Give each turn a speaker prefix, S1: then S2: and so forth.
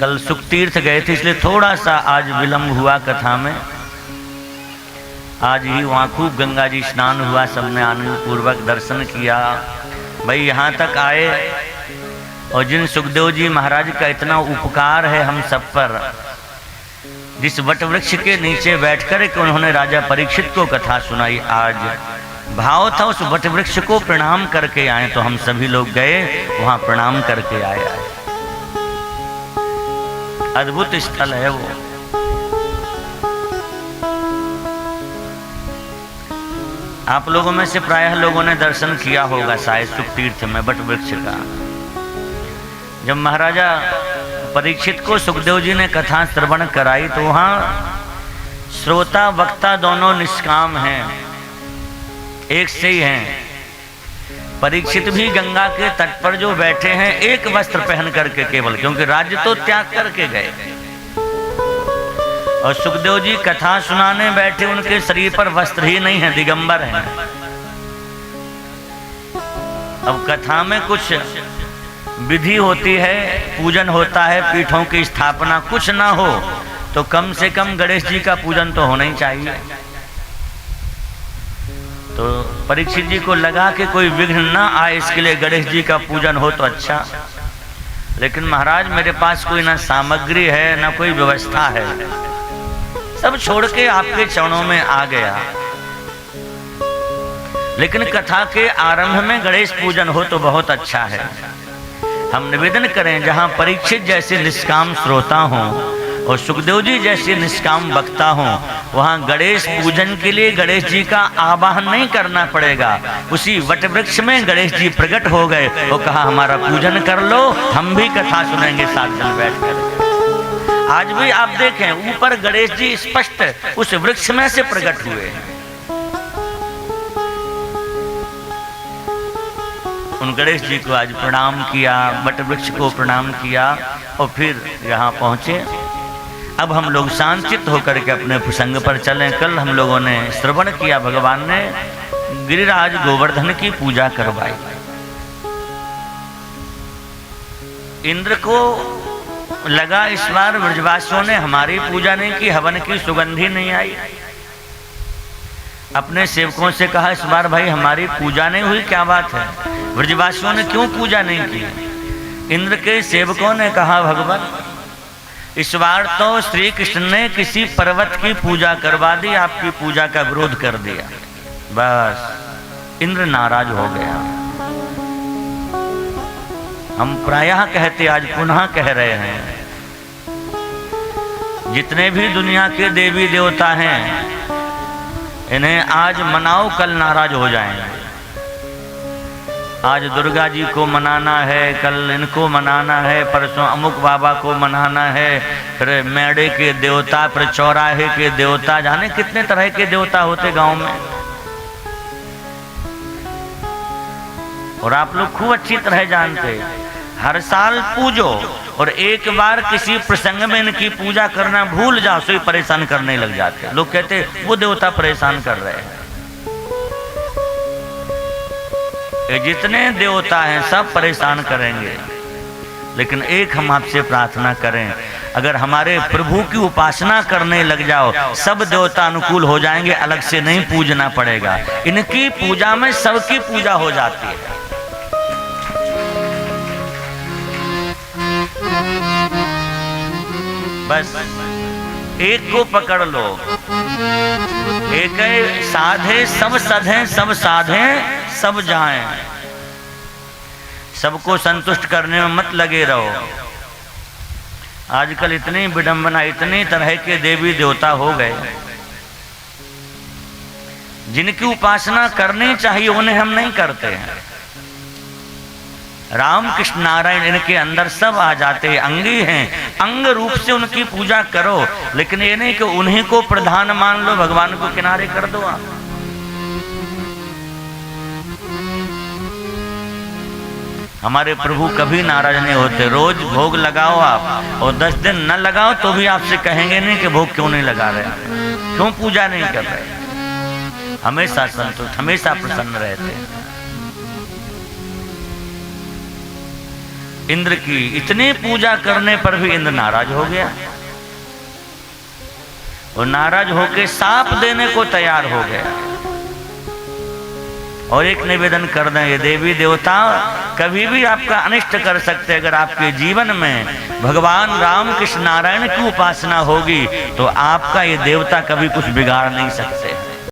S1: कल सुखतीर्थ गए थे इसलिए थोड़ा सा आज विलंब हुआ कथा में। आज ही वहाँ खूब गंगा जी स्नान हुआ, सबने आनंद पूर्वक दर्शन किया। भाई यहाँ तक आए और जिन सुखदेव जी महाराज का इतना उपकार है हम सब पर, जिस वट वृक्ष के नीचे बैठकर के उन्होंने राजा परीक्षित को कथा सुनाई, आज भाव था उस वट वृक्ष को प्रणाम करके आए। तो हम सभी लोग गए वहां प्रणाम करके आए। अद्भुत स्थल है वो। आप लोगों में से प्रायः लोगों ने दर्शन किया होगा शायद सुखतीर्थ में वट वृक्ष का। जब महाराजा परीक्षित को सुखदेव जी ने कथा श्रवण कराई तो वहाँ श्रोता वक्ता दोनों निष्काम हैं, एक से ही हैं। परीक्षित भी गंगा के तट पर जो बैठे हैं एक वस्त्र पहन करके केवल, क्योंकि राज्य तो त्याग करके गए। और सुखदेव जी कथा सुनाने बैठे, उनके शरीर पर वस्त्र ही नहीं है, दिगंबर हैं। अब कथा में कुछ विधि होती है, पूजन होता है, पीठों की स्थापना, कुछ ना हो तो कम से कम गणेश जी का पूजन तो होना ही चाहिए। तो परीक्षित जी को लगा कि कोई विघ्न ना आए, इसके लिए गणेश जी का पूजन हो तो अच्छा। लेकिन महाराज मेरे पास कोई ना सामग्री है ना कोई व्यवस्था है, सब छोड़ के आपके चरणों में आ गया। लेकिन कथा के आरंभ में गणेश पूजन हो तो बहुत अच्छा है। हम निवेदन करें जहां परीक्षित जैसे निष्काम श्रोता हों और सुखदेव जी जैसे निष्काम वक्ता हों, वहां गणेश पूजन के लिए गणेश जी का आवाहन नहीं करना पड़ेगा। उसी वट वृक्ष में गणेश जी प्रकट हो गए, वो कहा हमारा पूजन कर लो, हम भी कथा सुनेंगे साथ जन बैठकर। आज भी आप देखें ऊपर गणेश जी स्पष्ट उस वृक्ष में से प्रकट हुए। उन गणेश जी को आज प्रणाम किया, वट वृक्ष को प्रणाम किया और फिर यहाँ पहुंचे। अब हम लोग शांतचित्त होकर के अपने प्रसंग पर चलें। कल हम लोगों ने श्रवण किया, भगवान ने गिरिराज गोवर्धन की पूजा करवाई। इंद्र को लगा इस बार ब्रजवासियों ने हमारी पूजा नहीं की, हवन की सुगंधी नहीं आई। अपने सेवकों से कहा इस बार भाई हमारी पूजा नहीं हुई, क्या बात है, ब्रजवासियों ने क्यों पूजा नहीं की। इंद्र के सेवकों ने कहा भगवान इस बार तो श्री कृष्ण ने किसी पर्वत की पूजा करवा दी, आपकी पूजा का विरोध कर दिया। बस इंद्र नाराज हो गया। हम प्रायः कहते आज पुनः कह रहे हैं, जितने भी दुनिया के देवी देवता हैं इन्हें आज मनाओ, कल नाराज हो जाएंगे। आज दुर्गा जी को मनाना है, कल इनको मनाना है, परसों अमुक बाबा को मनाना है, फिर मेढ़े के देवता, फिर चौराहे के देवता, जाने कितने तरह के देवता होते गांव में। और आप लोग खूब अच्छी तरह जानते, हर साल पूजो और एक बार किसी प्रसंग में इनकी पूजा करना भूल जाओ, सो परेशान करने लग जाते। लोग कहते वो देवता परेशान कर रहे हैं। ये जितने देवता हैं सब परेशान करेंगे, लेकिन एक हम आपसे प्रार्थना करें, अगर हमारे प्रभु की उपासना करने लग जाओ सब देवता अनुकूल हो जाएंगे, अलग से नहीं पूजना पड़ेगा। इनकी पूजा में सबकी पूजा हो जाती है। बस एक को पकड़ लो, एक साधे सब सधे, सब साधे सब जाएं। सबको संतुष्ट करने में मत लगे रहो। आजकल इतनी विडंबना, इतनी तरह के देवी देवता हो गए, जिनकी उपासना करनी चाहिए उन्हें हम नहीं करते हैं। राम कृष्ण नारायण इनके अंदर सब आ जाते हैं, अंगी हैं, अंग रूप से उनकी पूजा करो, लेकिन ये नहीं कि उन्हीं को प्रधान मान लो, भगवान को किनारे कर दो आप। हमारे प्रभु कभी नाराज नहीं होते। रोज भोग लगाओ आप और 10 दिन न लगाओ तो भी आपसे कहेंगे नहीं कि भोग क्यों नहीं लगा रहे, क्यों पूजा नहीं कर रहे। हमेशा संतुष्ट, हमेशा प्रसन्न रहते हैं। इंद्र की इतनी पूजा करने पर भी इंद्र नाराज हो गया। और नाराज होकर साप देने को तैयार हो गया। और एक निवेदन कर दें, ये देवी देवता कभी भी आपका अनिष्ट कर सकते। अगर आपके जीवन में भगवान राम कृष्ण नारायण की उपासना होगी तो आपका ये देवता कभी कुछ बिगाड़ नहीं सकते।